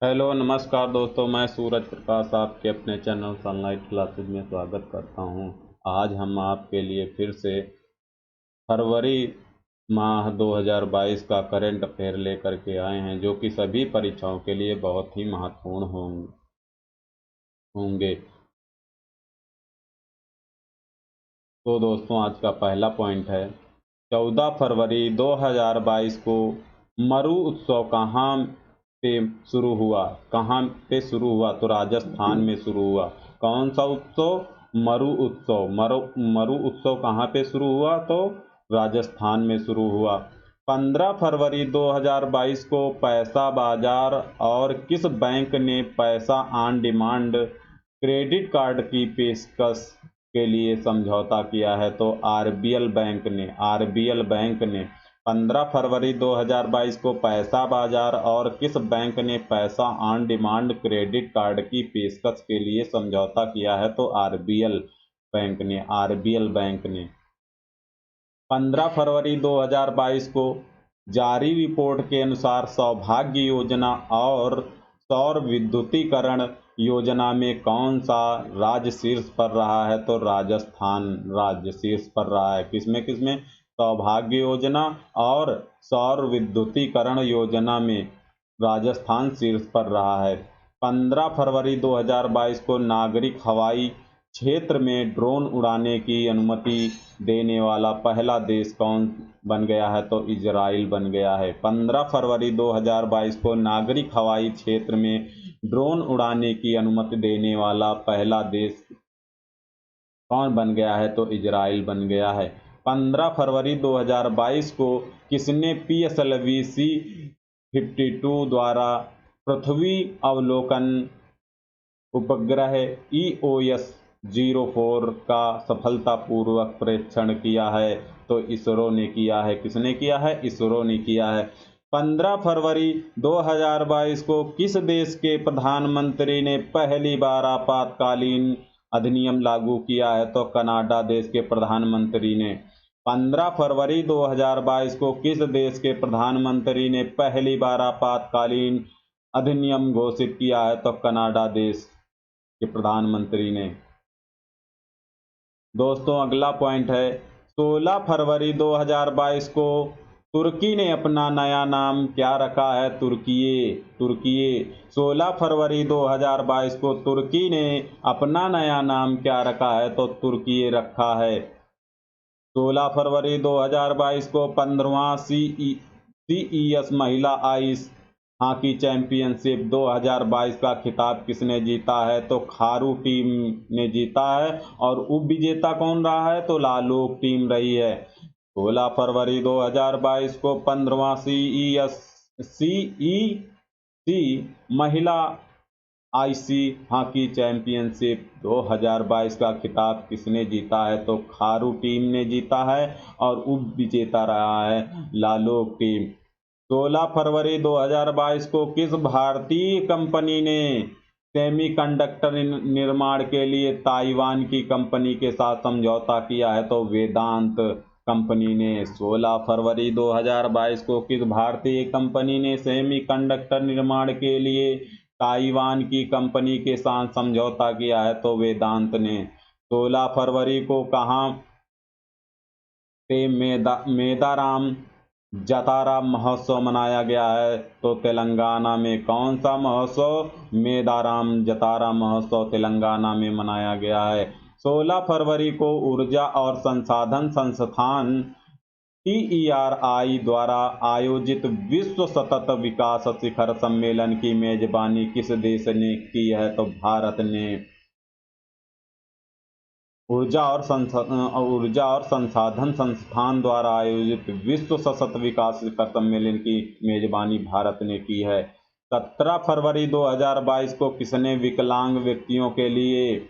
Hello नमस्कार दोस्तों, मैं सूरज प्रकाश आपके अपने चैनल सनलाइट क्लासेज में स्वागत करता हूं। आज हम आपके लिए फिर से फरवरी माह 2022 का करंट अफेयर लेकर के आए हैं, जो कि सभी परीक्षाओं के लिए बहुत ही महत्वपूर्ण होंगे। तो दोस्तों, आज का पहला पॉइंट है 14 फरवरी 2022 को मरु उत्सव पे शुरू हुआ कहाँ पे शुरू हुआ? तो राजस्थान में शुरू हुआ। कौन सा उत्सव? मरु उत्सव। मरु उत्सव कहाँ पे शुरू हुआ? तो राजस्थान में शुरू हुआ। 15 फरवरी 2022 को पैसा बाजार और किस बैंक ने पैसा ऑन डिमांड क्रेडिट कार्ड की पेशकश के लिए समझौता किया है? तो आरबीएल बैंक ने 15 फरवरी 2022 को पैसा बाजार और किस बैंक ने पैसा ऑन डिमांड क्रेडिट कार्ड की पेशकश के लिए समझौता किया है? तो आरबीएल बैंक ने 15 फरवरी 2022 को जारी रिपोर्ट के अनुसार सौभाग्य योजना और सौर विद्युतीकरण योजना में कौन सा राज्य शीर्ष पर रहा है? तो राजस्थान राज्य शीर्ष पर रहा है। किसमें? सौभाग्य योजना और सौर विद्युतीकरण योजना में राजस्थान शीर्ष पर रहा है। 15 फरवरी 2022 को नागरिक हवाई क्षेत्र में ड्रोन उड़ाने की अनुमति देने वाला पहला देश कौन बन गया है? तो इजराइल बन गया है। 15 फरवरी 2022 को नागरिक हवाई क्षेत्र में ड्रोन उड़ाने की अनुमति देने वाला पहला देश कौन बन गया है? तो इजराइल बन गया है। 15 फरवरी 2022 को किसने पीएसएलवी C-52 द्वारा पृथ्वी अवलोकन उपग्रह EOS-04 का सफलतापूर्वक परीक्षण किया है? तो इसरो ने किया है। किसने किया है? इसरो ने किया है। 15 फरवरी 2022 को किस देश के प्रधानमंत्री ने पहली बार आपातकालीन अधिनियम लागू किया है? तो कनाडा देश के प्रधानमंत्री ने 15 फरवरी 2022 को किस देश के प्रधानमंत्री ने पहली बार आपातकालीन अधिनियम घोषित किया है? तो कनाडा देश के प्रधानमंत्री ने। दोस्तों, अगला पॉइंट है 16 फरवरी 2022 को तुर्की ने अपना नया नाम क्या रखा है? तुर्किये 16 फरवरी 2022 को तुर्की ने अपना नया नाम क्या रखा है? तो तुर्किये रखा है। 16 फरवरी 2022 को 15वां CES महिला आइस हॉकी चैंपियनशिप 2022 का खिताब किसने जीता है? तो खारू टीम ने जीता है। और उप विजेता कौन रहा है? तो लालूक टीम रही है। 16 फरवरी 2022 को 15वां CEC महिला आईसी हॉकी चैंपियनशिप 2022 का खिताब किसने जीता है? तो खारू टीम ने जीता है। और उप विजेता रहा है लालूक टीम। 16 फरवरी 2022 को किस भारतीय कंपनी ने सेमीकंडक्टर निर्माण के लिए ताइवान की कंपनी के साथ समझौता किया है? तो वेदांत कंपनी ने। 16 फरवरी 2022 को किस भारतीय कंपनी ने सेमीकंडक्टर निर्माण के लिए ताइवान की कंपनी के साथ समझौता किया है? तो वेदांत ने। 16 फरवरी को कहाँ पे मेदाराम जतारा महोत्सव मनाया गया है? तो तेलंगाना में। कौन सा महोत्सव? मेदाराम जतारा महोत्सव तेलंगाना में मनाया गया है। 16 फरवरी को ऊर्जा और संसाधन संस्थान TERI द्वारा आयोजित विश्व सतत विकास शिखर सम्मेलन की मेजबानी किस देश ने की है? तो भारत ने। ऊर्जा और संसाधन संस्थान द्वारा आयोजित विश्व सतत विकास शिखर सम्मेलन की मेजबानी भारत ने की है। 17 फरवरी 2022 को किसने विकलांग व्यक्तियों के लिए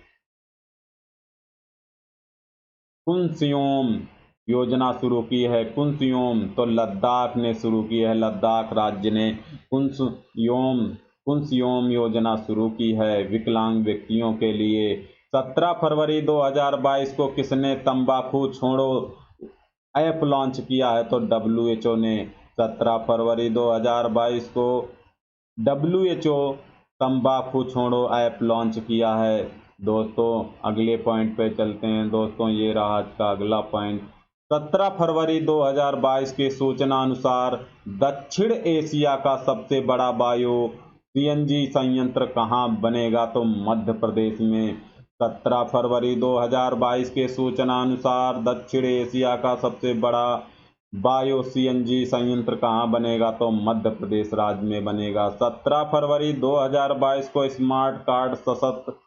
कुनस्योम योजना शुरू की है? कुनस्योम तो लद्दाख ने शुरू की है। लद्दाख राज्य ने कुनस्योम योजना शुरू की है विकलांग व्यक्तियों के लिए। 17 फरवरी 2022 को किसने तंबाकू छोड़ो ऐप लॉन्च किया है? तो WHO ने। 17 फरवरी 2022 को WHO तंबाकू छोड़ो ऐप लॉन्च किया है। दोस्तों अगले पॉइंट पे चलते हैं। दोस्तों ये रहा आज का अगला पॉइंट। 17 फरवरी 2022 के सूचना अनुसार दक्षिण एशिया का सबसे बड़ा बायो CNG संयंत्र कहाँ बनेगा? तो मध्य प्रदेश में। 17 फरवरी 2022 के सूचना अनुसार दक्षिण एशिया का सबसे बड़ा बायो CNG संयंत्र कहाँ बनेगा? तो मध्य प्रदेश राज्य में बनेगा। 17 फरवरी 2022 को स्मार्ट कार्ड सशक्त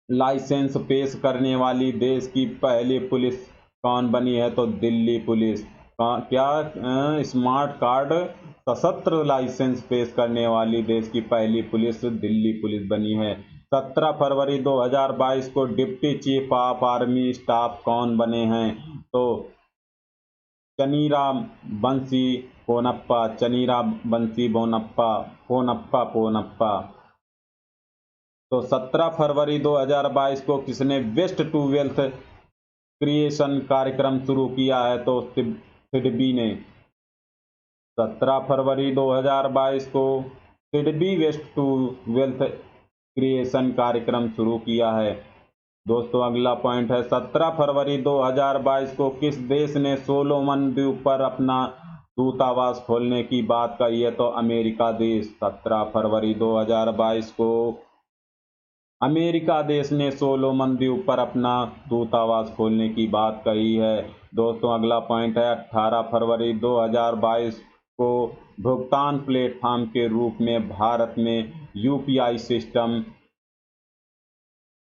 लाइसेंस पेश करने वाली देश की पहली पुलिस कौन बनी है? तो दिल्ली पुलिस। क्या स्मार्ट कार्ड सशस्त्र लाइसेंस पेश करने वाली देश की पहली पुलिस दिल्ली पुलिस बनी है। 17 फरवरी 2022 को deputy chief of army staff कौन बने हैं? तो चनीरा बंसी पोनप्पा। चनीरा बंसी पोनप्पा। तो 17 फरवरी 2022 को किसने वेस्ट टू वेल्थ क्रिएशन कार्यक्रम शुरू किया है? तो सिडबी ने। 17 फरवरी 2022 को SIDBI waste to wealth creation कार्यक्रम शुरू किया है। दोस्तों अगला पॉइंट है। 17 फरवरी 2022 को किस देश ने सोलोमन द्वीप पर अपना दूतावास खोलने की बात कही है? तो अमेरिका देश। 17 फरवरी 2022 को अमेरिका देश ने सोलोमन द्वीप पर अपना दूतावास खोलने की बात कही है। दोस्तों अगला पॉइंट है। 18 फरवरी 2022 को भुगतान प्लेटफॉर्म के रूप में भारत में UPI सिस्टम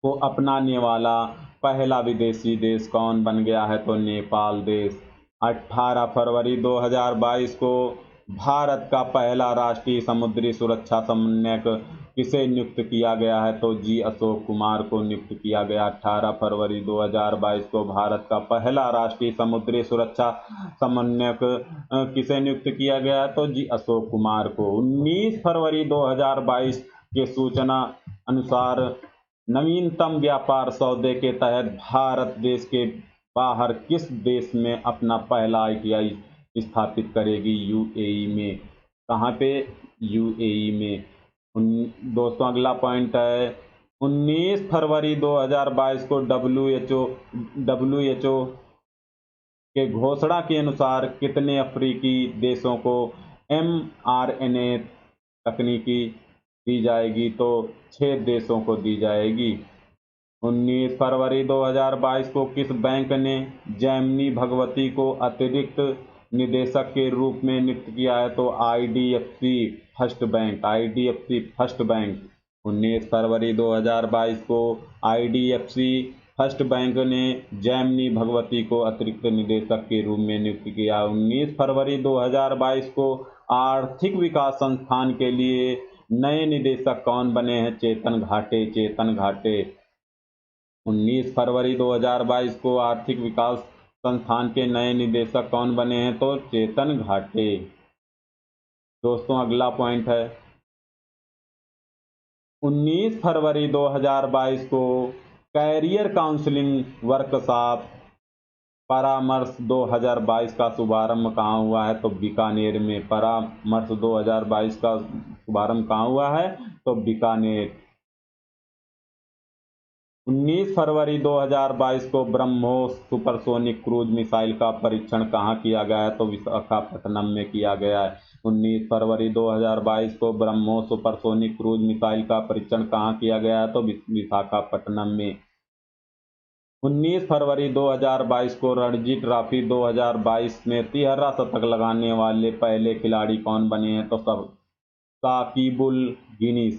को अपनाने वाला पहला विदेशी देश कौन बन गया है? तो नेपाल देश। 18 फरवरी 2022 को भारत का पहला राष्ट्रीय समुद्री सुरक्षा समन्वयक किसे नियुक्त किया गया है? तो जी अशोक कुमार को नियुक्त किया गया। 18 फरवरी 2022 को भारत का पहला राष्ट्रीय समुद्री सुरक्षा समन्वयक किसे नियुक्त किया गया है? तो जी अशोक कुमार को। 19 फरवरी 2022 के सूचना अनुसार नवीनतम व्यापार सौदे के तहत भारत देश के बाहर किस देश में अपना पहला ITI स्थापित करेगी? UAE में। कहाँ पे? UAE में। दोस्तों अगला पॉइंट है। 19 फरवरी 2022 को WHO के घोषणा के अनुसार कितने अफ्रीकी देशों को mRNA तकनीकी दी जाएगी? तो 6 देशों को दी जाएगी। 19 फरवरी 2022 को किस बैंक ने जैमिनी भगवती को अतिरिक्त निदेशक के रूप में नियुक्त किया है? तो IDFC फर्स्ट बैंक। 19 फरवरी 2022 को IDFC फर्स्ट बैंक ने जैमिनी भगवती को अतिरिक्त निदेशक के रूप में नियुक्त किया। 19 फरवरी 2022 को आर्थिक विकास संस्थान के लिए नए निदेशक कौन बने हैं? चेतन घाटे। 19 फरवरी 2022 को आर्थिक विकास संस्थान के नए निदेशक कौन बने हैं? तो चेतन घाटे। दोस्तों अगला पॉइंट है। 19 फरवरी 2022 को कैरियर काउंसलिंग वर्कशॉप परामर्श 2022 का शुभारंभ कहाँ हुआ है? तो बीकानेर में। परामर्श 2022 का शुभारंभ कहाँ हुआ है? तो बीकानेर। 19 फरवरी 2022 को ब्रह्मोस सुपरसोनिक क्रूज मिसाइल का परीक्षण कहाँ किया गया है? तो विशाखापट्टनम में किया गया है। 19 फरवरी 2022 को ब्रह्मोस सुपरसोनिक क्रूज मिसाइल का परीक्षण कहाँ किया गया है? तो विशाखापट्टनम में। 19 फरवरी 2022 को रणजी ट्रॉफी 2022 में 13 शतक लगाने वाले पहले खिलाड़ी कौन बने हैं? तो साकिबुल गिनी।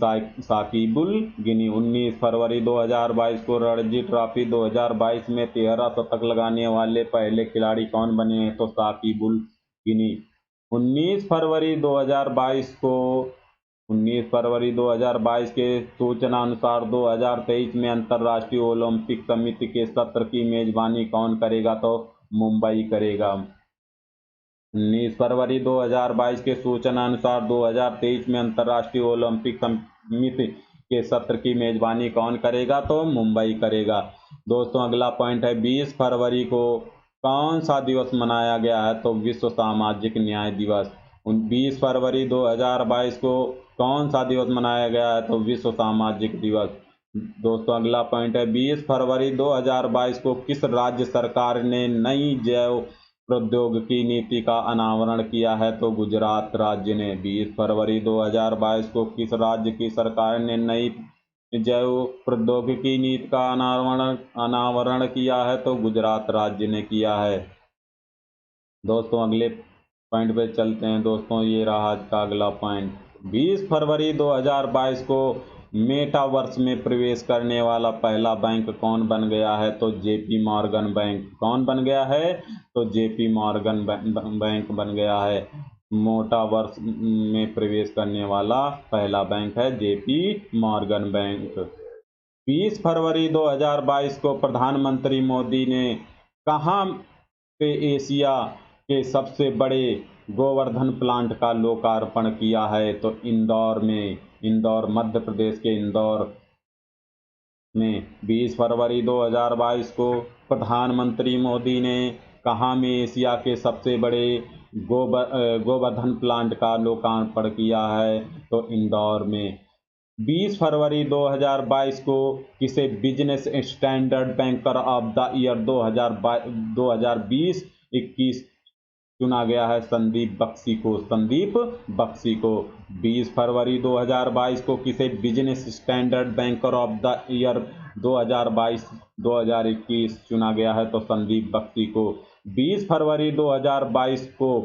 19 फरवरी 2022 को रणजी ट्रॉफी 2022 में 13 शतक लगाने वाले पहले खिलाड़ी कौन बने हैं? तो साकिबुल गिनी। 19 फरवरी 2022 के सूचना अनुसार 2023 में अंतर्राष्ट्रीय ओलंपिक समिति के सत्र की मेजबानी कौन करेगा? तो मुंबई करेगा। 19 फरवरी 2022 के सूचना अनुसार 2023 में अंतर्राष्ट्रीय ओलंपिक समिति के सत्र की मेजबानी कौन करेगा? तो मुंबई करेगा। दोस्तों अगला पॉइंट है। 20 फरवरी को कौन सा दिवस मनाया गया है? तो विश्व सामाजिक न्याय दिवस। 20 फरवरी 2022 को कौन सा दिवस मनाया गया है? तो विश्व सामाजिक दिवस। दोस्तों अगला पॉइंट है, 20 फरवरी 2022 को किस राज्य सरकार ने नई जैव प्रौद्योगिकी नीति का अनावरण किया है? तो गुजरात राज्य ने। 20 फरवरी 2022 को किस राज्य की सरकार ने नई जैव प्रौद्योगिकी नीति का अनावरण किया है? तो गुजरात राज्य ने किया है। दोस्तों अगले पॉइंट पे चलते हैं। दोस्तों ये रहा आज का अगला पॉइंट। 20 फरवरी 2022 को मेटावर्स में प्रवेश करने वाला पहला बैंक कौन बन गया है? तो जेपी मॉर्गन बैंक। कौन बन गया है? तो जेपी मॉर्गन बैंक बन गया है। मेटावर्स में प्रवेश करने वाला पहला बैंक है जेपी मॉर्गन बैंक। 20 फरवरी 2022 को प्रधानमंत्री मोदी ने कहाँ पे एशिया के सबसे बड़े गोवर्धन प्लांट का लोकार्पण किया है? तो इंदौर में। इंदौर, मध्य प्रदेश के इंदौर में 20 फरवरी 2022 को प्रधानमंत्री मोदी ने कहाँ में एशिया के सबसे बड़े गोवर्धन प्लांट का लोकार्पण किया है? तो इंदौर में। 20 फरवरी 2022 को किसे business standard banker of the year 2020-21 चुना गया है? संदीप बख्शी को। संदीप बख्शी को। 20 फरवरी 2022 को किसे business standard banker of the year 2022-2021 चुना गया है? तो संदीप बख्शी को। 20 फरवरी 2022 को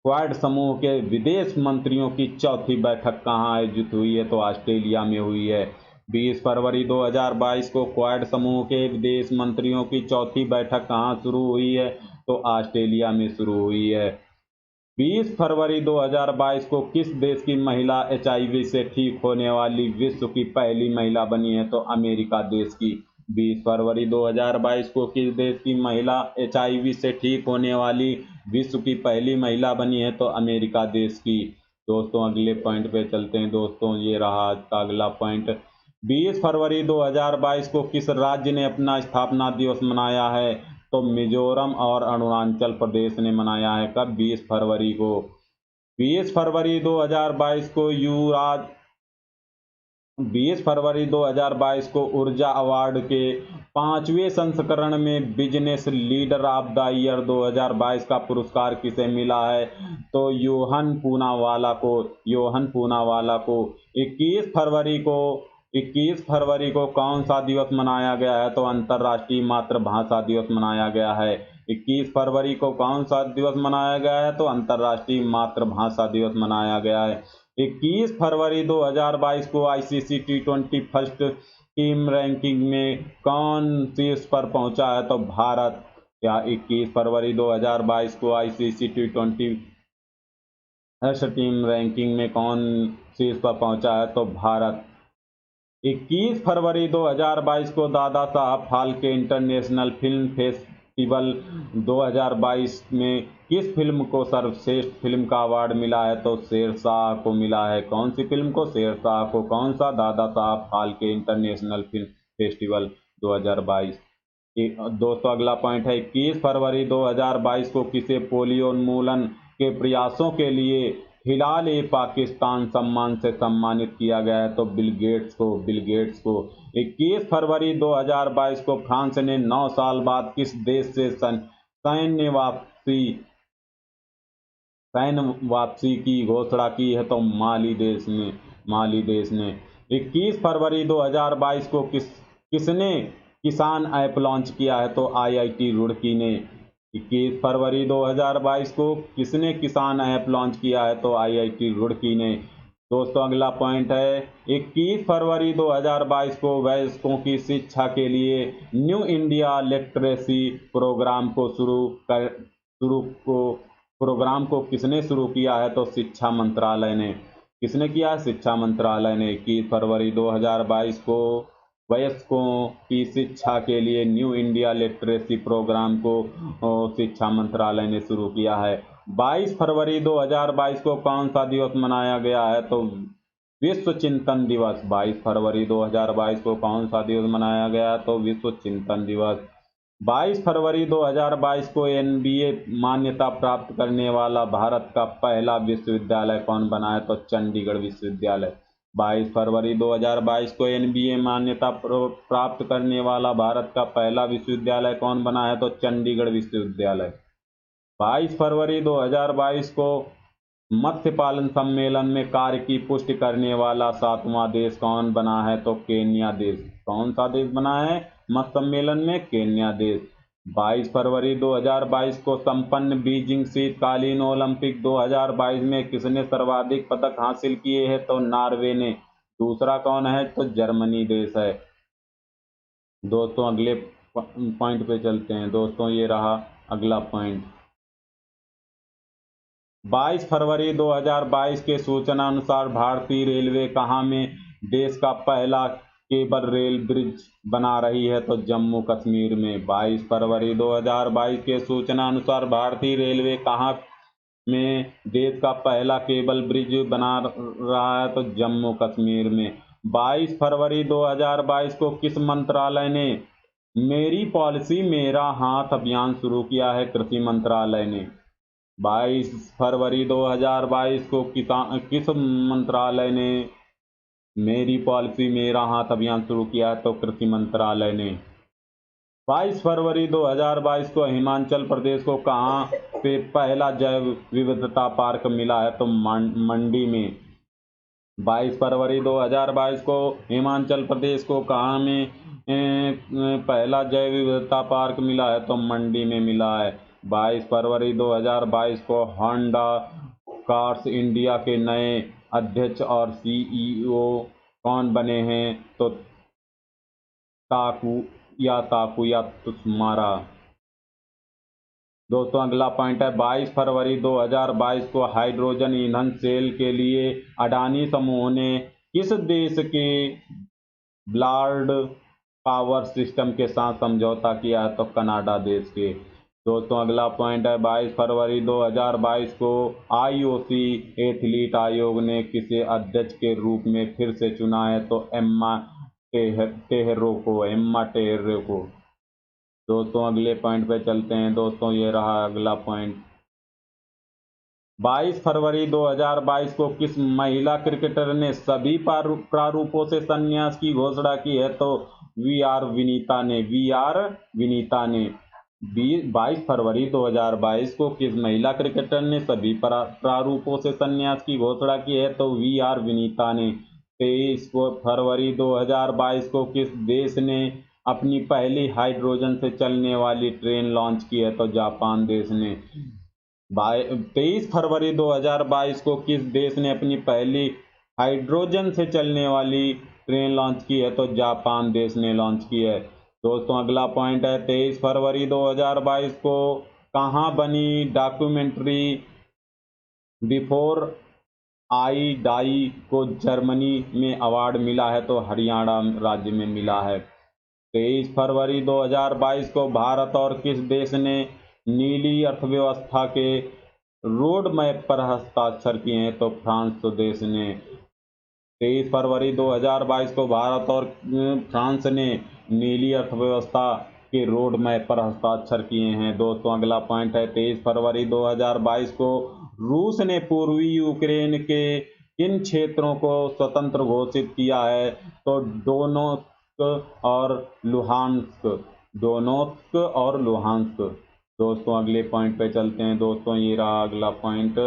क्वाड समूह के विदेश मंत्रियों की चौथी बैठक कहाँ आयोजित हुई है? तो ऑस्ट्रेलिया में हुई है। 20 फरवरी 2022 को क्वाड समूह के विदेश मंत्रियों की चौथी बैठक कहाँ शुरू हुई है? तो ऑस्ट्रेलिया में शुरू हुई है। 20 फरवरी 2022 को किस देश की महिला HIV से ठीक होने वाली विश्व की पहली महिला बनी है? तो अमेरिका देश की। 20 फरवरी 2022 को किस देश की महिला HIV से ठीक होने वाली विश्व की पहली महिला बनी है? तो अमेरिका देश की। दोस्तों अगले पॉइंट पे चलते हैं। दोस्तों ये रहा आज का अगला पॉइंट। 20 फरवरी 2022 को किस राज्य ने अपना स्थापना दिवस मनाया है? तो मिजोरम और अरुणाचल प्रदेश ने मनाया है। कब? 20 फरवरी को। 20 फरवरी 2022 को 20 फरवरी 2022 को ऊर्जा अवार्ड के 5वें संस्करण में business leader of the year 2022 का पुरस्कार किसे मिला है? तो योहन पूनावाला को। योहन पूनावाला को। 21 फरवरी को कौन सा दिवस मनाया गया है? तो अंतर्राष्ट्रीय मातृभाषा दिवस मनाया गया है। 21 फरवरी को कौन सा दिवस मनाया गया है? तो अंतर्राष्ट्रीय मातृभाषा दिवस मनाया गया है। 21 फरवरी 2022 को ICC T20 first team ranking में कौन शीर्ष पर पहुंचा है? तो भारत। या 21 फरवरी 2022 को ICC T20 first team ranking में कौन शीर्ष पर पहुंचा है? तो भारत। 21 फरवरी 2022 को Dada Saheb Phalke international film festival 2022 में किस फिल्म को सर्वश्रेष्ठ फिल्म का अवार्ड मिला है? तो शेरशाह को मिला है। कौन सी फिल्म को? शेरशाह को। कौन सा? Dada Saheb Phalke international film festival 2022। दोस्तों अगला पॉइंट है, 21 फरवरी 2022 को किसे पोलियो उन्मूलन के प्रयासों के लिए हिलाल ए पाकिस्तान सम्मान से सम्मानित किया गया है? तो बिल गेट्स को। बिल गेट्स को। 21 फरवरी 2022 को फ्रांस ने 9 साल बाद किस देश से सैन्य वापसी की घोषणा की है? तो माली देश ने। माली देश ने। 21 फरवरी 2022 को किसने किसान ऐप लॉन्च किया है? तो IIT रुड़की ने। 21 फरवरी 2022 को किसने किसान ऐप लॉन्च किया है? तो IIT रुड़की ने। दोस्तों अगला पॉइंट है, 21 फरवरी 2022 को वयस्कों की शिक्षा के लिए न्यू इंडिया लिटरेसी प्रोग्राम को किसने शुरू किया है? तो शिक्षा मंत्रालय ने। किसने किया? शिक्षा मंत्रालय ने। 21 फरवरी 2022 को वयस्कों की शिक्षा के लिए न्यू इंडिया लिटरेसी प्रोग्राम को शिक्षा मंत्रालय ने शुरू किया है। 22 फरवरी 2022 को कौन सा दिवस मनाया गया है? तो विश्व चिंतन दिवस। 22 फरवरी 2022 को कौन सा दिवस मनाया गया? तो विश्व चिंतन दिवस। 22 फरवरी 2022 को एनबीए मान्यता प्राप्त करने वाला भारत का पहला विश्वविद्यालय कौन बना है? तो चंडीगढ़ विश्वविद्यालय। 22 फरवरी 2022 को एनबीए मान्यता प्राप्त करने वाला भारत का पहला विश्वविद्यालय कौन बना है? तो चंडीगढ़ विश्वविद्यालय। 22 फरवरी 2022 को मत्स्य पालन सम्मेलन में कार्य की पुष्टि करने वाला 7वां देश कौन बना है? तो केन्या देश। कौन सा देश बना है मत्स्य सम्मेलन में? केन्या देश। 22 फरवरी 2022 को संपन्न बीजिंग शीतकालीन ओलंपिक 2022 में किसने सर्वाधिक पदक हासिल किए हैं? तो नॉर्वे ने। दूसरा कौन है? तो जर्मनी देश है। दोस्तों अगले पॉइंट पे चलते हैं। दोस्तों ये रहा अगला पॉइंट। 22 फरवरी 2022 के सूचना अनुसार भारतीय रेलवे कहाँ में देश का पहला केबल रेल ब्रिज बना रही है? तो जम्मू कश्मीर में। 22 फरवरी 2022 के सूचना अनुसार भारतीय रेलवे कहाँ में देश का पहला केबल ब्रिज बना रहा है? तो जम्मू कश्मीर में। 22 फरवरी 2022 को किस मंत्रालय ने मेरी पॉलिसी मेरा हाथ अभियान शुरू किया है? कृषि मंत्रालय ने। 22 फरवरी 2022 को किस मंत्रालय ने मेरी पॉलिसी मेरा हाथ अभियान शुरू किया है? तो कृषि मंत्रालय ने। 22 फरवरी 2022 को हिमाचल प्रदेश को कहाँ पे पहला जैव विविधता पार्क मिला है? तो मंडी में। 22 फरवरी 2022 को हिमाचल प्रदेश को कहाँ में पहला जैव विविधता पार्क मिला है? तो मंडी में मिला है। 22 फरवरी 2022 को होंडा कार्स इंडिया के नए अध्यक्ष और सीईओ कौन बने हैं? तो ताकुया तुसुमारा। दोस्तों अगला पॉइंट है। 22 फरवरी 2022 को हाइड्रोजन ईंधन सेल के लिए अडानी समूह ने किस देश के ब्लाड पावर सिस्टम के साथ समझौता किया है? तो कनाडा देश के। दोस्तों अगला पॉइंट है। 22 फरवरी 2022 को आईओसी एथलीट आयोग ने किसे अध्यक्ष के रूप में फिर से चुना है? तो एम्मा टेहरो को। दोस्तों अगले पॉइंट पे चलते हैं। दोस्तों ये रहा अगला पॉइंट। 22 फरवरी 2022 को किस महिला क्रिकेटर ने सभी प्रारूपों से संन्यास की घोषणा की है? तो वी आर विनीता ने। 22 फरवरी 2022 को किस महिला क्रिकेटर ने सभी प्रारूपों से संन्यास की घोषणा की है? तो वी आर विनीता ने। 23 फरवरी 2022 को किस देश ने अपनी पहली हाइड्रोजन से चलने वाली ट्रेन लॉन्च की है? तो जापान देश ने। 23 फरवरी 2022 को किस देश ने अपनी पहली हाइड्रोजन से चलने वाली ट्रेन लॉन्च की है? तो जापान देश ने लॉन्च की है। दोस्तों अगला पॉइंट है। 23 फरवरी 2022 को कहाँ बनी डॉक्यूमेंट्री बिफोर आई डाई को जर्मनी में अवार्ड मिला है? तो हरियाणा राज्य में मिला है। 23 फरवरी 2022 को भारत और किस देश ने नीली अर्थव्यवस्था के रोड मैप पर हस्ताक्षर किए हैं? तो फ्रांस देश ने। 23 फरवरी 2022 को भारत और फ्रांस ने नीली अर्थव्यवस्था के रोड मैप पर हस्ताक्षर किए हैं। दोस्तों अगला पॉइंट है। 23 फरवरी 2022 को रूस ने पूर्वी यूक्रेन के किन क्षेत्रों को स्वतंत्र घोषित किया है? तो डोनेत्स्क और लुहांस्क। दोस्तों अगले पॉइंट पे चलते हैं। दोस्तों ये रहा अगला पॉइंट।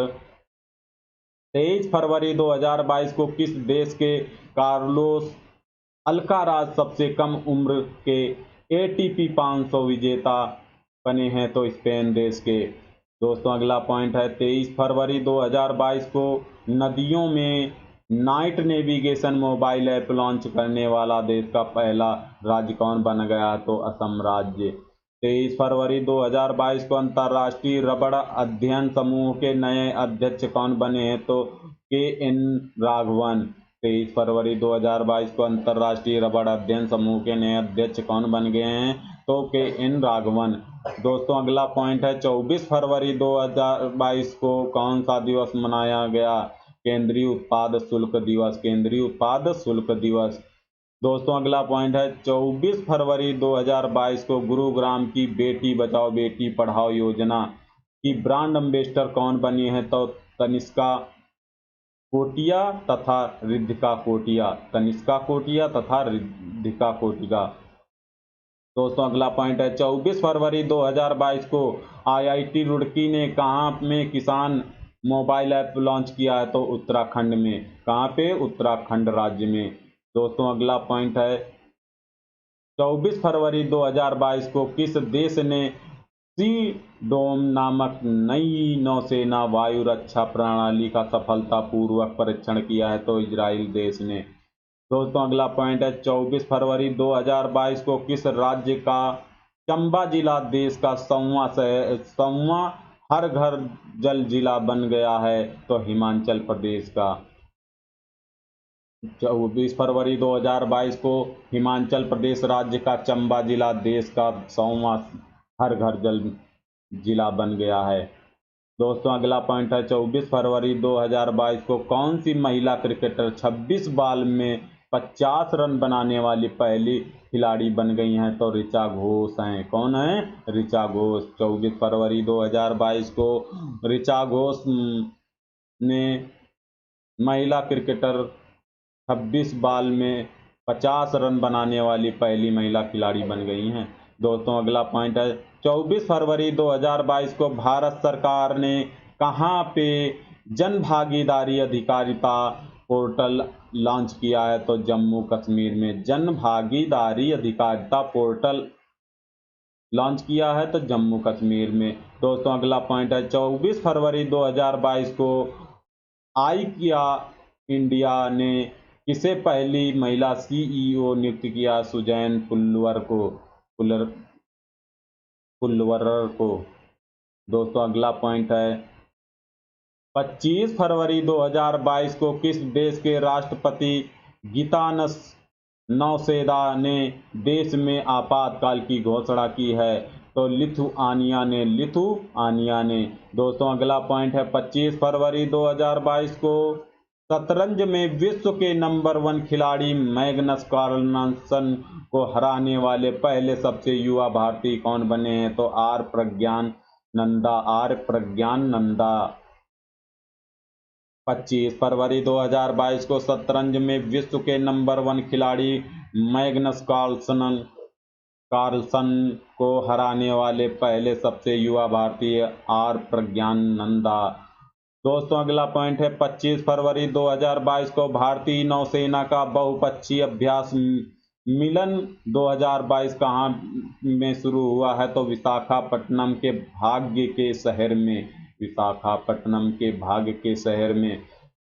23 फरवरी 2022 को किस देश के कार्लोस अल्काराज सबसे कम उम्र के एटीपी 500 विजेता बने हैं? तो स्पेन देश के। दोस्तों अगला पॉइंट है। 23 फरवरी 2022 को नदियों में night navigation mobile app launch करने वाला देश का पहला राज्य कौन बन गया? तो असम राज्य। 23 फरवरी 2022 को अंतर्राष्ट्रीय रबड़ अध्ययन समूह के नए अध्यक्ष कौन बने हैं? तो के.एन. राघवन। 23 फरवरी 2022 को अंतर्राष्ट्रीय रबड़ अध्ययन समूह के नए अध्यक्ष कौन बन गए हैं? तो के.एन. राघवन। दोस्तों अगला पॉइंट है। 24 फरवरी 2022 को कौन सा दिवस मनाया गया? केंद्रीय उत्पाद शुल्क दिवस। दोस्तों अगला पॉइंट है 24 फरवरी 2022 को गुरुग्राम की बेटी बचाओ बेटी पढ़ाओ योजना की ब्रांड एम्बेसडर कौन बनी है? तो तनिष्का कोटिया तथा रिद्धिका कोटिया, तनिष्का कोटिया तथा रिद्धिका कोटिया। दोस्तों अगला पॉइंट है 24 फरवरी 2022 को आईआईटी रुड़की ने कहाँ में किसान मोबाइल ऐप लॉन्च किया है? तो उत्तराखंड में। कहाँ पे? उत्तराखंड राज्य में। दोस्तों अगला पॉइंट है 24 फरवरी 2022 को किस देश ने सी डोम नामक नई नौसेना वायु रक्षा प्रणाली का सफलतापूर्वक परीक्षण किया है? तो इजराइल देश ने। दोस्तों अगला पॉइंट है 24 फरवरी 2022 को किस राज्य का चंबा जिला देश का 100वां हर घर जल जिला बन गया है? तो हिमाचल प्रदेश का। 24 फरवरी 2022 को हिमाचल प्रदेश राज्य का चंबा जिला देश का 100वां हर घर जल जिला बन गया है। दोस्तों अगला पॉइंट है 24 फरवरी 2022 को कौन सी महिला क्रिकेटर 26 बॉल में 50 रन बनाने वाली पहली खिलाड़ी बन गई हैं? तो ऋचा घोष हैं। कौन है? ऋचा घोष। 24 फरवरी 2022 को ऋचा घोष ने महिला क्रिकेटर 26 बॉल में 50 रन बनाने वाली पहली महिला खिलाड़ी बन गई हैं। दोस्तों अगला पॉइंट है 24 फरवरी 2022 को भारत सरकार ने कहाँ पे जन भागीदारी अधिकारिता पोर्टल लॉन्च किया है? तो जम्मू कश्मीर में जन भागीदारी अधिकारिता पोर्टल लॉन्च किया है, तो जम्मू कश्मीर में। दोस्तों अगला पॉइंट है 24 फरवरी 2022 को आइकिया इंडिया ने किसे पहली महिला सीईओ नियुक्त किया? सुजैन पुल्लवर को। दोस्तों अगला पॉइंट है 25 फरवरी 2022 को किस देश के राष्ट्रपति गीतानस नौसेदा ने देश में आपातकाल की घोषणा की है? तो लिथुआनिया ने। दोस्तों अगला पॉइंट है 25 फरवरी 2022 को शतरंज में विश्व के नंबर 1 खिलाड़ी मैग्नस कार्लसन को हराने वाले पहले सबसे युवा भारतीय कौन बने हैं? तो आर प्रज्ञान नंदा। 25 फरवरी 2022 को शतरंज में विश्व के नंबर 1 खिलाड़ी मैग्नस कार्लसन को हराने वाले पहले सबसे युवा भारतीय आर प्रज्ञानंदा। दोस्तों अगला पॉइंट है 25 फरवरी 2022 को भारतीय नौसेना का बहुपक्षीय अभ्यास मिलन 2022 कहाँ में शुरू हुआ है? तो विशाखापट्टनम के भाग्य के शहर में। विशाखापट्टनम के भाग्य के शहर में।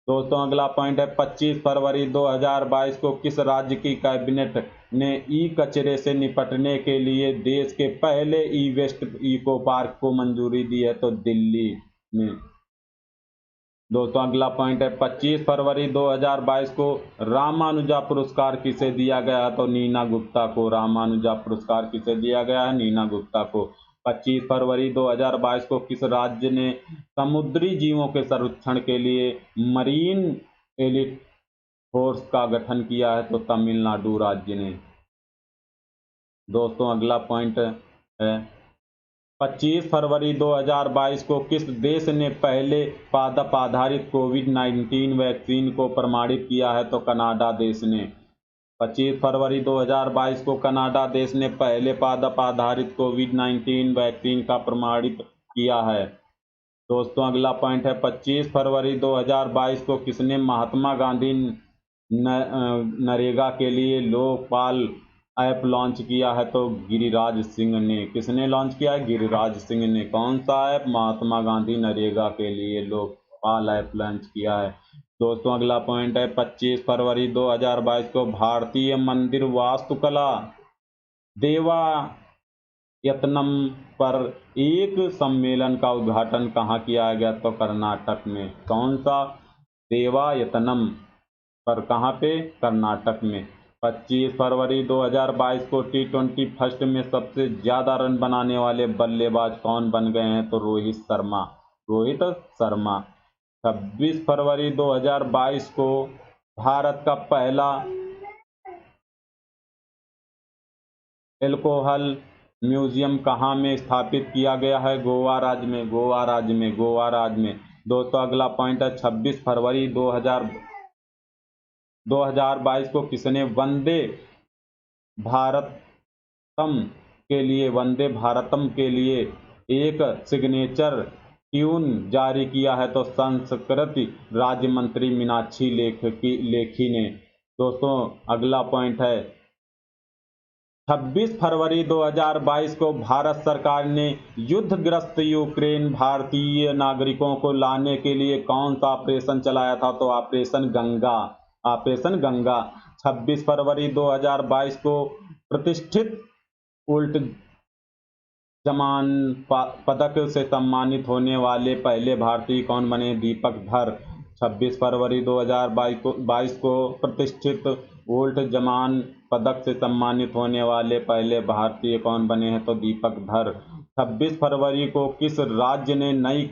दोस्तों अगला पॉइंट है 25 फरवरी 2022 को किस राज्य की कैबिनेट ने ई कचरे से निपटने के लिए देश के पहले ई वेस्ट इको पार्क को मंजूरी दी है? तो दिल्ली में। दोस्तों अगला पॉइंट है 25 फरवरी 2022 को रामानुजा पुरस्कार किसे दिया गया? तो नीना गुप्ता को। रामानुजा पुरस्कार किसे दिया गया है? नीना गुप्ता को। 25 फरवरी 2022 को किस राज्य ने समुद्री जीवों के संरक्षण के लिए मरीन एलिट फोर्स का गठन किया है? तो तमिलनाडु राज्य ने। दोस्तों अगला पॉइंट है 25 फरवरी 2022 को किस देश ने पहले पादप आधारित कोविड-19 वैक्सीन को प्रमाणित किया है? तो कनाडा देश ने। 25 फरवरी 2022 को कनाडा देश ने पहले पादप आधारित कोविड-19 वैक्सीन का प्रमाणित किया है। दोस्तों अगला पॉइंट है 25 फरवरी 2022 को किसने महात्मा गांधी नरेगा के लिए लोकपाल ऐप लॉन्च किया है? तो गिरिराज सिंह ने। किसने लॉन्च किया है? गिरिराज सिंह ने। कौन सा ऐप? महात्मा गांधी नरेगा के लिए लोकपाल ऐप लॉन्च किया है। दोस्तों अगला पॉइंट है 25 फरवरी 2022 को भारतीय मंदिर वास्तुकला देवायतनम पर एक सम्मेलन का उद्घाटन कहाँ किया गया? तो कर्नाटक में। कौन सा? देवायतनम पर। कहाँ पे? कर्नाटक में। 25 फरवरी 2022 को T20 फर्स्ट में सबसे ज्यादा रन बनाने वाले बल्लेबाज कौन बन गए हैं? तो रोहित शर्मा। 26 फरवरी 2022 को भारत का पहला एल्कोहल म्यूजियम कहाँ में स्थापित किया गया है? गोवा राज्य में, गोवा राज्य में, गोवा राज्य में। दोस्तों अगला पॉइंट है 26 फरवरी 2022 को किसने वंदे भारतम के लिए एक सिग्नेचर ट्यून जारी किया है? तो संस्कृति राज्य मंत्री मीनाक्षी लेखी ने। दोस्तों अगला पॉइंट है 26 फरवरी 2022 को भारत सरकार ने युद्धग्रस्त यूक्रेन भारतीय नागरिकों को लाने के लिए कौन सा ऑपरेशन चलाया था? तो ऑपरेशन गंगा। ऑपरेशन गंगा 26 फरवरी 2022 को प्रतिष्ठित उल्ट जमान पदक से सम्मानित होने वाले पहले भारतीय कौन बने? दीपक धर। 26 फरवरी 2022 को प्रतिष्ठित उल्ट जमान पदक से सम्मानित होने वाले पहले भारतीय कौन बने हैं? तो दीपक धर। 26 फरवरी को किस राज्य ने नई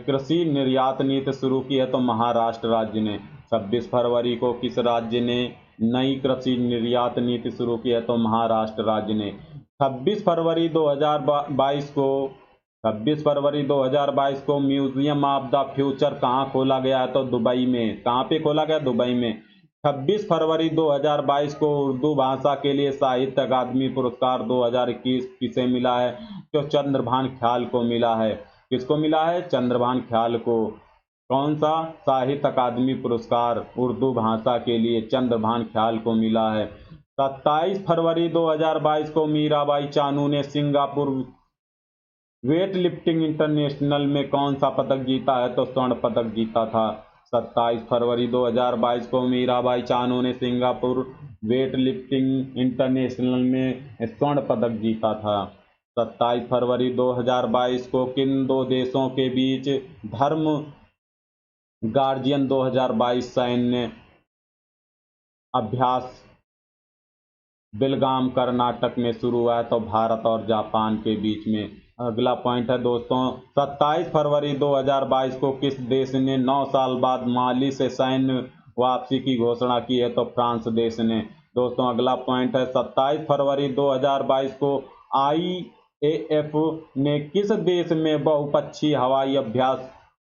कृषि निर्यात नीति शुरू की है? तो महाराष्ट्र राज्य ने। 26 फरवरी को किस राज्य ने नई कृषि निर्यात नीति शुरू की है? तो महाराष्ट्र राज्य ने। 26 फरवरी 2022 को म्यूजियम ऑफ द फ्यूचर कहाँ खोला गया है? तो दुबई में। कहाँ पे खोला गया? दुबई में। 26 फरवरी 2022 को उर्दू भाषा के लिए साहित्य अकादमी पुरस्कार 2021 किसे मिला है? तो चंद्रभान ख्याल को मिला है। किसको मिला है? चंद्रभान ख्याल को। कौन सा? साहित्य अकादमी पुरस्कार उर्दू भाषा के लिए चंद्रभान ख्याल को मिला है। 27 फरवरी 2022 को मीराबाई चानू ने सिंगापुर वेट लिफ्टिंग इंटरनेशनल में कौन सा पदक जीता है? तो स्वर्ण पदक जीता था। 27 फरवरी 2022 को मीराबाई चानू ने सिंगापुर वेट लिफ्टिंग इंटरनेशनल में स्वर्ण पदक जीता था। 27 फरवरी 2022 को किन दो देशों के बीच धर्म गार्जियन 2022 सैन्य अभ्यास बेलगाम कर्नाटक में शुरू हुआ है? तो भारत और जापान के बीच में। अगला पॉइंट है दोस्तों 27 फरवरी 2022 को किस देश ने 9 साल बाद माली से सैन्य वापसी की घोषणा की है? तो फ्रांस देश ने। दोस्तों अगला पॉइंट है 27 फरवरी 2022 को IAF ने किस देश में बहुपक्षीय हवाई अभ्यास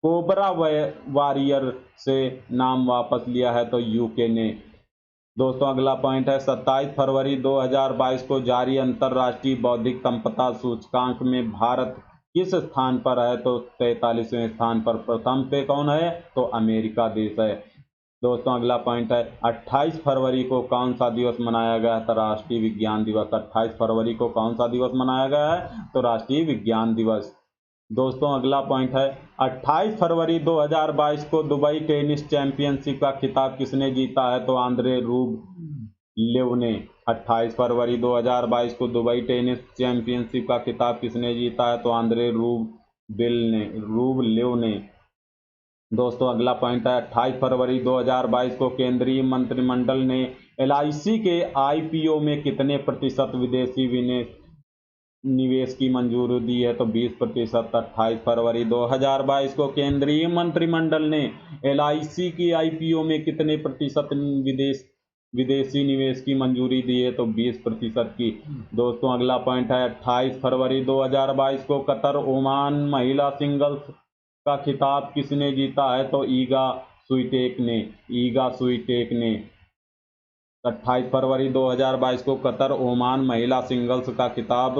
कोबरा वॉरियर से नाम वापस लिया है? तो यूके ने। दोस्तों अगला पॉइंट है 27 फरवरी 2022 को जारी अंतर्राष्ट्रीय बौद्धिक संपदा सूचकांक में भारत किस स्थान पर है? तो 43वें स्थान पर। प्रथम पे कौन है? तो अमेरिका देश है। दोस्तों अगला पॉइंट है 28 फरवरी को कौन सा दिवस मनाया गया है? तो राष्ट्रीय विज्ञान दिवस। 28 फरवरी को कौन सा दिवस मनाया गया है? तो राष्ट्रीय विज्ञान दिवस। दोस्तों अगला पॉइंट है 28 फरवरी 2022 को दुबई टेनिस चैंपियनशिप का खिताब किसने जीता है? तो आंद्रे रूबलेव ने। 28 फरवरी 2022 को दुबई टेनिस चैंपियनशिप का खिताब किसने जीता है? तो आंद्रे रूबलेव ने। दोस्तों अगला पॉइंट है 28 फरवरी 2022 को केंद्रीय मंत्रिमंडल ने LIC के IPO में कितने प्रतिशत विदेशी निवेश की मंजूरी दी है? तो 20%। 28 फरवरी 2022 को केंद्रीय मंत्रिमंडल ने LIC की IPO में कितने प्रतिशत विदेशी निवेश की मंजूरी दी है? तो 20% की। दोस्तों अगला पॉइंट है 28 फरवरी 2022 को कतर ओमान महिला सिंगल्स का खिताब किसने जीता है? तो ईगा स्वीटेक ने। 28 फरवरी 2022 को कतर ओमान महिला सिंगल्स का खिताब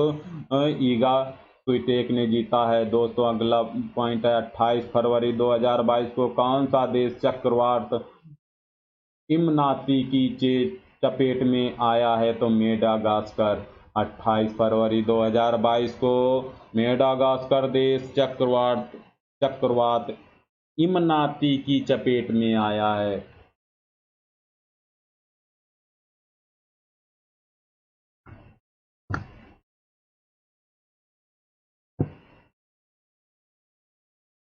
ईगा स्वीटेक ने जीता है। दोस्तों अगला पॉइंट है 28 फरवरी 2022 को कौन सा देश चक्रवात इमनाती की चपेट में आया है? तो मेडागास्कर। 28 फरवरी 2022 को मेडागास्कर देश चक्रवात इमनाती की चपेट में आया है।